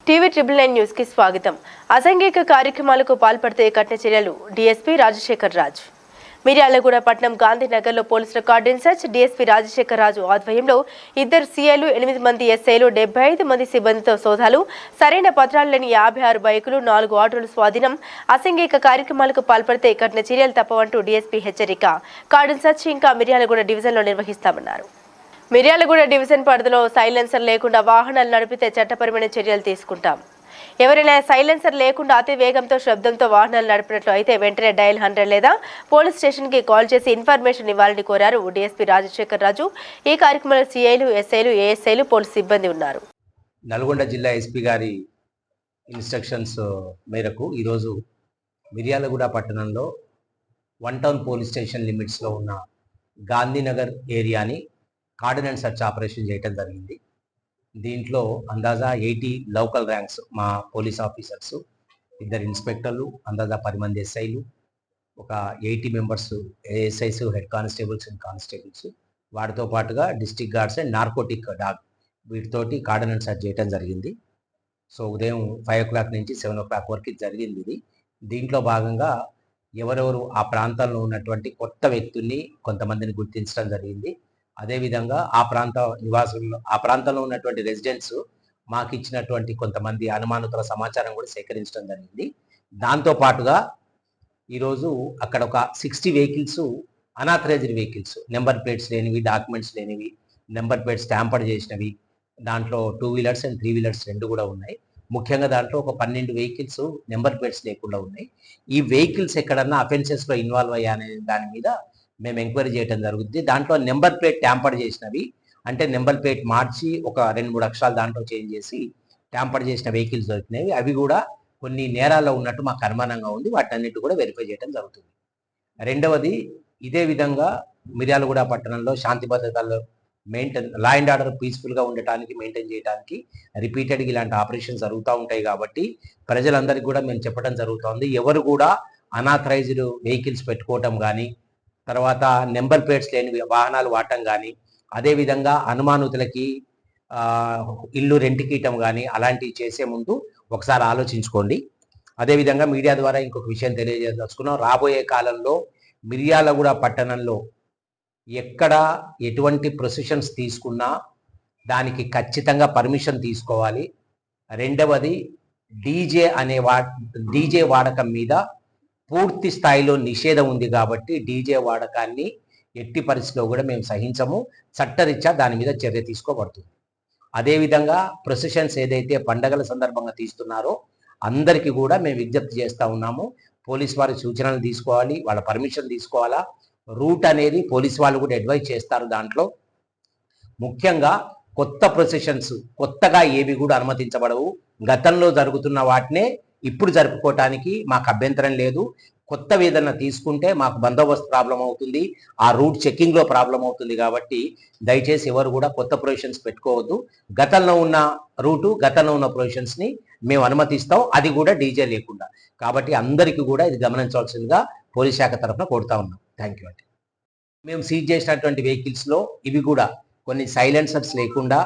TV triple nine news కి స్వాగతం. అసాంఘిక కార్యక్రమాలకు పాల్పడితే కఠిన చర్యలు డీఎస్పీ రాజశేఖర్ రాజు. మిర్యాలగూడ పట్టణం గాంధీనగర్లో పోలీసుల కార్డన్ సెర్చ్. డీఎస్పీ రాజశేఖర్ రాజు ఆధ్వర్యంలో 2 సీఐలు, 8 మంది ఎస్ఐలు, 75 మంది సిబ్బందితో సోదాలు. సరైన పత్రాలు లేని 56 బైకులు, 4 ఆటోలు స్వాధీనం. అసాంఘిక కార్యక్రమాలకు పాల్పడితే కఠిన చర్యలు తప్పవంటూ డీఎస్పీ హెచ్చరిక. కార్డన్ సెర్చ్ ఇంకా మిర్యాలగూడ డివిజన్లో నిర్వహిస్తామన్నారు. మిర్యాలగూడ డివిజన్ పరిధిలో సైలెన్సర్ లేకుండా వాహనాలు నడిపితే చట్టపరమైన చర్యలు తీసుకుంటాం. ఎవరైనా సైలెన్సర్ లేకుండా అతి వేగంతో శబ్దంతో వాహనాలు నడిపినట్లు అయితే వెంటనే డయల్ 100 లేదా పోలీస్ స్టేషన్కి కాల్ చేసి ఇన్ఫర్మేషన్ ఇవ్వాలని కోరారు డీఎస్పీ రాజశేఖర్ రాజు. ఈ కార్యక్రమంలో సీఐలు, ఎస్ఐలు, ఏఎస్ఐలు, పోలీస్ సిబ్బంది ఉన్నారు. నల్గొండ జిల్లా ఎస్పీ గారి ఇన్స్ట్రక్షన్స్ మేరకు ఈరోజు మిర్యాలగూడ పట్టణంలో 1 టౌన్ పోలీస్ స్టేషన్ లిమిట్స్లో ఉన్న గాంధీనగర్ ఏరియాని కార్డినెన్స్ సెర్చ్ ఆపరేషన్ చేయడం జరిగింది. దీంట్లో అందాజా 80 లోకల్ ర్యాంక్స్ మా పోలీస్ ఆఫీసర్స్, 2 ఇన్స్పెక్టర్లు, అందాజా 10 మంది ఎస్ఐలు, ఒక 80 members ASIs, head constables and constables, వాటితో పాటుగా district guards and narcotic dog వీటితోటి కార్డినెన్స్ సెర్చ్ చేయడం జరిగింది. సో ఉదయం 5 o'clock నుంచి 7 o'clock వరకు జరిగింది ఇది. దీంట్లో భాగంగా ఎవరెవరు ఆ ప్రాంతంలో ఉన్నటువంటి కొత్త వ్యక్తుల్ని కొంతమందిని గుర్తించడం జరిగింది. అదేవిధంగా ఆ ప్రాంతంలో ఉన్నటువంటి రెసిడెంట్స్ మాకు ఇచ్చినటువంటి కొంతమంది అనుమానితుల సమాచారం కూడా సేకరించడం జరిగింది. దాంతో పాటుగా ఈరోజు అక్కడ ఒక 60 vehicles, unauthorised vehicles, number plates లేనివి, డాక్యుమెంట్స్ లేనివి, నెంబర్ ప్లేట్స్ ట్యాంపర్ చేసినవి, దాంట్లో 2 వీలర్స్ అండ్ 3 వీలర్స్ 2 కూడా ఉన్నాయి. ముఖ్యంగా దాంట్లో ఒక 12 వెహికల్స్ నెంబర్ ప్లేట్స్ లేకుండా ఉన్నాయి. ఈ వెహికల్స్ ఎక్కడన్నా అఫెన్సెస్లో ఇన్వాల్వ్ అయ్యానే దాని మీద మేము ఎంక్వైరీ చేయడం జరుగుతుంది. దాంట్లో నెంబర్ ప్లేట్ ట్యాంపర్ చేసినవి, అంటే నెంబర్ ప్లేట్ మార్చి ఒక 2-3 అక్షరాలు దాంట్లో చేంజ్ చేసి ట్యాంపర్ చేసిన వెహికల్స్ దొరికినవి. అవి కూడా కొన్ని నేరాల్లో ఉన్నట్టు మాకు అనుమానంగా ఉంది. వాటన్నిటి కూడా వెరిఫై చేయడం జరుగుతుంది. రెండవది, ఇదే విధంగా మిర్యాలగూడ పట్టణంలో శాంతి భద్రతలు లా అండ్ ఆర్డర్ పీస్ఫుల్గా ఉండటానికి, మెయింటైన్ చేయడానికి రిపీటెడ్గా ఇలాంటి ఆపరేషన్స్ జరుగుతూ ఉంటాయి. కాబట్టి ప్రజలందరికీ కూడా మేము చెప్పడం జరుగుతుంది, ఎవరు కూడా అనాథరైజ్డ్ వెహికల్స్ పెట్టుకోవటం కానీ, తర్వాత నెంబర్ ప్లేట్స్ లేని వాహనాలు వాడటం కానీ, అదేవిధంగా అనుమానితులకి ఇల్లు రెంట్కి ఇవ్వటం కానీ అలాంటివి చేసే ముందు ఒకసారి ఆలోచించుకోండి. అదేవిధంగా మీడియా ద్వారా ఇంకొక విషయం తెలియజేసుకున్నాం. రాబోయే కాలంలో మిర్యాలగూడ పట్టణంలో ఎక్కడ ఎటువంటి ప్రొసెషన్స్ తీసుకున్నా దానికి ఖచ్చితంగా పర్మిషన్ తీసుకోవాలి. రెండవది, డీజే వాడకం మీద పూర్తి స్థాయిలో నిషేధం ఉంది. కాబట్టి డీజే వాడకాన్ని ఎట్టి పరిస్థితిలో కూడా మేము సహించము. చట్టరీత్యా దాని మీద చర్య తీసుకోబడుతుంది. అదేవిధంగా ప్రొసెషన్స్ ఏదైతే పండగల సందర్భంగా తీస్తున్నారో అందరికీ కూడా మేము విజ్ఞప్తి చేస్తూ ఉన్నాము, పోలీస్ వారి సూచనలు తీసుకోవాలి, వాళ్ళ పర్మిషన్ తీసుకోవాలా. రూట్ అనేది పోలీస్ వాళ్ళు కూడా అడ్వైజ్ చేస్తారు. దాంట్లో ముఖ్యంగా కొత్త ప్రొసెషన్స్ కొత్తగా ఏవి కూడా అనుమతించబడవు. గతంలో జరుగుతున్న వాటినే ఇప్పుడు జరుపుకోవటానికి మాకు అభ్యంతరం లేదు. కొత్తవి ఏదన్నా తీసుకుంటే మాకు బందోబస్తు ప్రాబ్లం అవుతుంది, ఆ రూట్ చెక్కింగ్లో ప్రాబ్లం అవుతుంది. కాబట్టి దయచేసి ఎవరు కూడా కొత్త ప్రొవిజన్స్ పెట్టుకోవద్దు. గతంలో ఉన్న రూటు, గతంలో ఉన్న ప్రొవిజన్స్ని మేము అనుమతిస్తాం, అది కూడా డీజే లేకుండా. కాబట్టి అందరికీ కూడా ఇది గమనించవలసిందిగా పోలీస్ శాఖ తరఫున కోరుతా ఉన్నాం. థ్యాంక్ యూ అండి. మేము సీజ్ చేసినటువంటి వెహికల్స్లో ఇవి కూడా కొన్ని సైలెన్సర్స్ లేకుండా,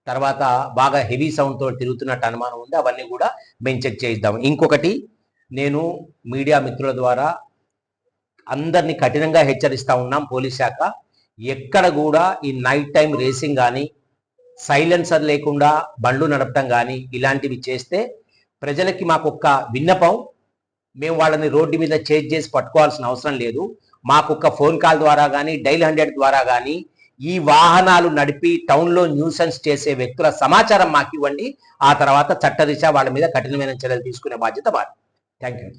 తర్వాత బాగా హెవీ సౌండ్తో తిరుగుతున్నట్టు అనుమానం ఉంది. అవన్నీ కూడా మేము చెక్ చేయిద్దాం. ఇంకొకటి, నేను మీడియా మిత్రుల ద్వారా అందరినీ కఠినంగా హెచ్చరిస్తూ ఉన్నాం. పోలీస్ శాఖ ఎక్కడ కూడా ఈ నైట్ టైం రేసింగ్ కానీ, సైలెన్సర్ లేకుండా బండ్లు నడపడం కానీ ఇలాంటివి చేస్తే ప్రజలకి మాకు ఒక్క విన్నపం, మేము వాళ్ళని రోడ్డు మీద చేజ్ చేసి పట్టుకోవాల్సిన అవసరం లేదు. మాకు ఒక్క ఫోన్ కాల్ ద్వారా కానీ, డైల్ 100 ద్వారా కానీ ఈ వాహనాలు నడిపి టౌన్లో న్యూసెన్స్ చేసే వ్యక్తుల సమాచారం మాకు ఇవ్వండి. ఆ తర్వాత చట్టరీత్యా వాళ్ళ మీద కఠినమైన చర్యలు తీసుకునే బాధ్యత మాది. Thank you.